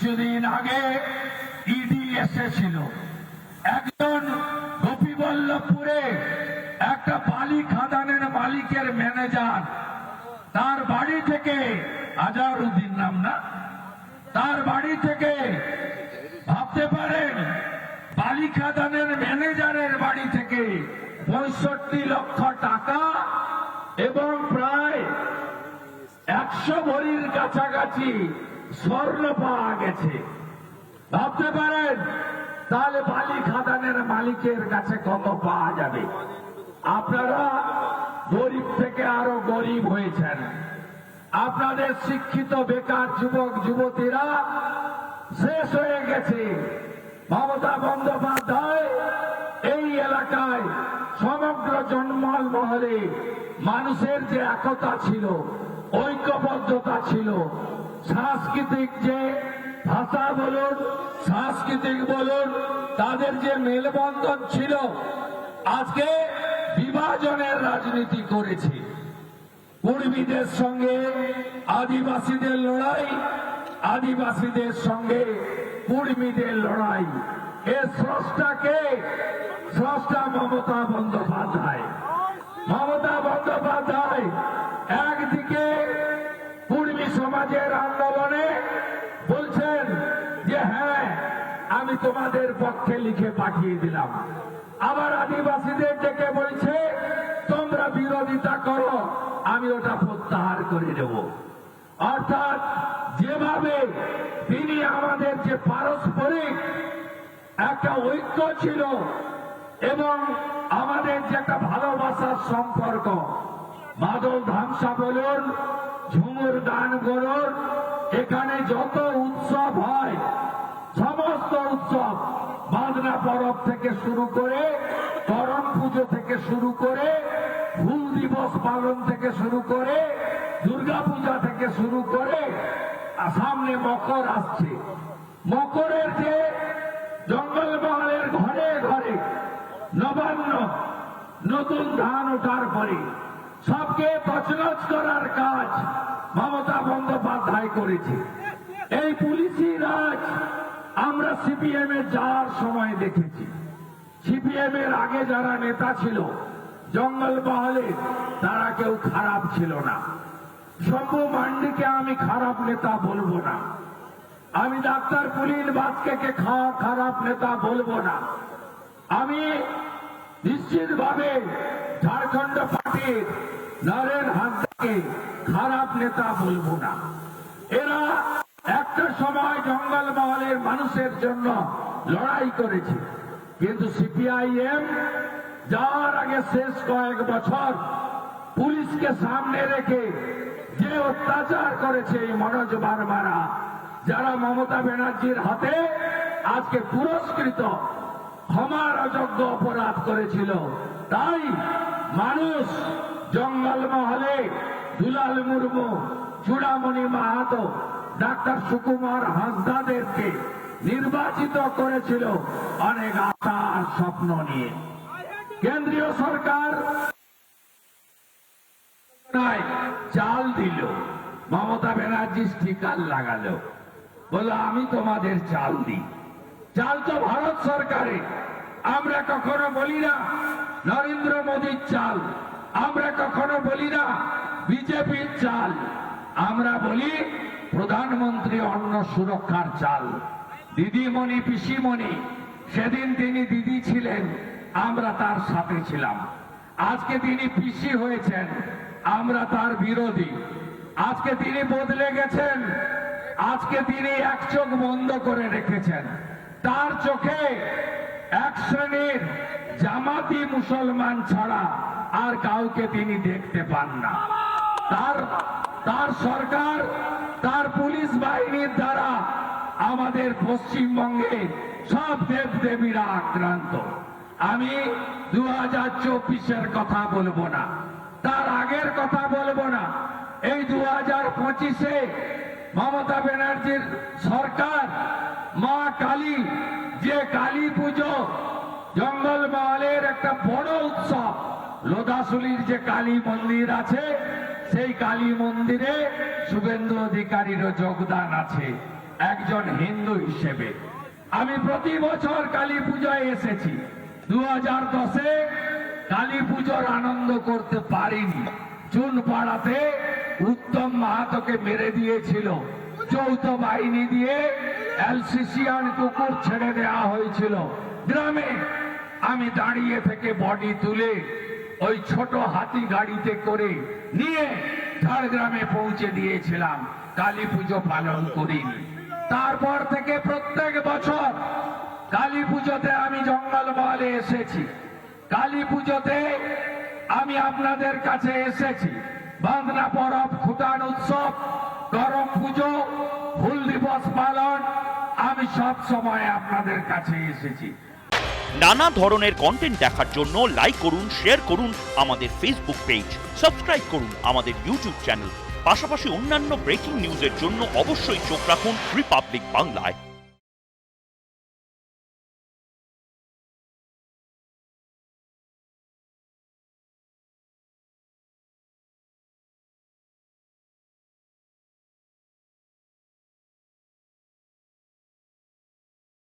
কিছুদিন আগে ইডি এসেছিল। একজন গোপীবল্লভপুরে একটা বালি খাদানের মালিকের ম্যানেজার, তার বাড়ি থেকে আজহারউদ্দিন নাম না, তার বাড়ি থেকে ভাবতে পারেন বালি খাদানের ম্যানেজারের বাড়ি থেকে 65 লক্ষ টাকা এবং প্রায় 100 ভরির কাছাকাছি স্বর্ণ পাওয়া গেছে। ভাবতে পারেন তাহলে বালি খাদানের মালিকের কাছে কত পাওয়া যাবে। আপনারা গরিব থেকে আরো গরিব হয়েছেন। আপনাদের শিক্ষিত বেকার যুবক যুবতীরা শেষ হয়ে গেছে। মমতা বন্দ্যোপাধ্যায় এই এলাকায় সমগ্র জনমহল মহলে মানুষের যে একতা ছিল, ঐক্যবদ্ধতা ছিল, সাংস্কৃতিক যে ভাষা বলুন, সাংস্কৃতিক বলুন, তাদের যে মেলবন্ধন ছিল, আজকে বিভাজনের রাজনীতি করেছে। কুর্মীদের সঙ্গে আদিবাসীদের লড়াই, আদিবাসীদের সঙ্গে কুর্মীদের লড়াই। এর স্রষ্টাকে? স্রষ্টা মমতা বন্দ্যোপাধ্যায়। মমতা বন্দ্যোপাধ্যায় একদিকে কুর্মী সমাজের আন্দোলনে বলছেন যে হ্যাঁ আমি তোমাদের পক্ষে লিখে পাঠিয়ে দিলাম, আবার আদিবাসীদের ডেকে বলছে তোমরা বিরোধিতা করো, আমি ওটা প্রত্যাহার করে দেব। অর্থাৎ যেভাবে তিনি আমাদের যে পারস্পরিক একটা ঐক্য ছিল এবং আমাদের যে একটা ভালোবাসার সম্পর্ক, মাদল ধামসা বলুন, ঝুমুর গান বলুন, এখানে যত উৎসব হয় সমস্ত উৎসব, বাঁধনা পরব থেকে শুরু করে, করম পুজো থেকে শুরু করে, হুল দিবস পালন থেকে শুরু করে, দুর্গা পূজা থেকে শুরু করে, সামনে মকর আসছে। মকরের যে জঙ্গলমহলের ঘরে ঘরে নবান্ন, নতুন ধান ওঠার পরে সবকে তছনছ করার কাজ মমতা বন্দ্যোপাধ্যায় করেছে। এই পুলিশি রাজ আমরা সিপিএম এর যাওয়ার সময় দেখেছি। সিপিএম এর আগে যারা নেতা ছিল জঙ্গলমহলে, তারা কেউ খারাপ ছিল না। শম্ভু মান্ডিকে আমি খারাপ নেতা বলবো না, আমি ডাক্তার পুলিন বাজকে খারাপ নেতা বলবো না, আমি নিশ্চিতভাবে ঝাড়খণ্ড পার্টির নরেন হাসদাকে খারাপ নেতা বলবো না। এরা একটা সময় জঙ্গলমহলের মানুষের জন্য লড়াই করেছে, কিন্তু সিপিআইএম যাওয়ার আগে শেষ কয়েক বছর পুলিশকে সামনে রেখে যে অত্যাচার করেছে এই মনোজ বারবারা, যারা মমতা ব্যানার্জির হাতে আজকে পুরস্কৃত, ক্ষমার অযোগ্য অপরাধ করেছিল, তাই মানুষ জঙ্গলমহলে দুলাল মুর্মু, চূড়ামণি মাহাতো, ডাক্তার সুকুমার হাসদাদেরকে নির্বাচিত করেছিল অনেক আশা আর স্বপ্ন নিয়ে। কেন্দ্রীয় সরকার চাল দিল, মমতা ব্যানার্জি স্টিকার লাগালো, বলল আমি তোমাদের চাল দিই। চাল তো ভারত সরকারের, আমরা কখনো বলি না নরেন্দ্র মোদীর চাল, আমরা কখনো বলি না বিজেপির চাল, আমরা বলি প্রধানমন্ত্রী অন্ন সুরক্ষার চাল। দিদিমণি পিসিমণি, সেদিন তিনি দিদি ছিলেন, আমরা তার সাথে ছিলাম। আজকে তিনি পিসি হয়েছেন, আমরা তার বিরোধী। আজকে তিনি বদলে গেছেন, আজকে তিনি এক চোখ বন্ধ করে রেখেছেন। তার চোখে এক শ্রেণীর জামাতি মুসলমান ছাড়া আর কাউকে তিনি দেখতে পান না। তার সরকার, তার পুলিশ বাহিনীর দ্বারা আমাদের পশ্চিমবঙ্গে সব দেবদেবীরা আক্রান্ত। আমি 2024-এর কথা বলবো না, তার আগের কথা বলবো না। এই 2025-এ মমতা ব্যানার্জির সরকার মা কালী, যে কালী পুজো জঙ্গলমহলের একটা বড় উৎসব, লোধাশুলির যে কালী মন্দির আছে, সেই কালী মন্দিরে শুভেন্দু অধিকারীরও যোগদান আছে। একজন হিন্দু হিসেবে আমি প্রতি বছর কালী পূজায় এসেছি। 2010-এ কালী পুজোর আনন্দ করতে পারিনি। চুন পাড়াতে উত্তম মাহাতোকে মেরে দিয়েছিল, যৌথ বাহিনী দিয়ে অ্যালসিসিয়ান কুকুর ছেড়ে দেওয়া হয়েছিল গ্রামে। আমি দাঁড়িয়ে থেকে বডি তুলে ওই ছোট হাতি গাড়িতে করে নিয়ে ঝাড়গ্রামে পৌঁছে দিয়েছিলাম। কালী পুজো পালন করিনি। তারপর থেকে প্রত্যেক বছর কালী পুজোতে আমি জঙ্গলমহলে এসেছি। কালী পুজোতে আমি আপনাদের কাছে এসেছি। বাঁধনা পরব, খুটান উৎসব, করম পুজো, হুল দিবস পালন, আমি সব সময় আপনাদের কাছে এসেছি। নানা ধরনের কন্টেন্ট দেখার জন্য লাইক করুন, শেয়ার করুন আমাদের ফেসবুক পেজ, সাবস্ক্রাইব করুন আমাদের ইউটিউব চ্যানেল। পাশাপাশি অন্যান্য ব্রেকিং নিউজের জন্য অবশ্যই চোখ রাখুন রিপাবলিক বাংলায়।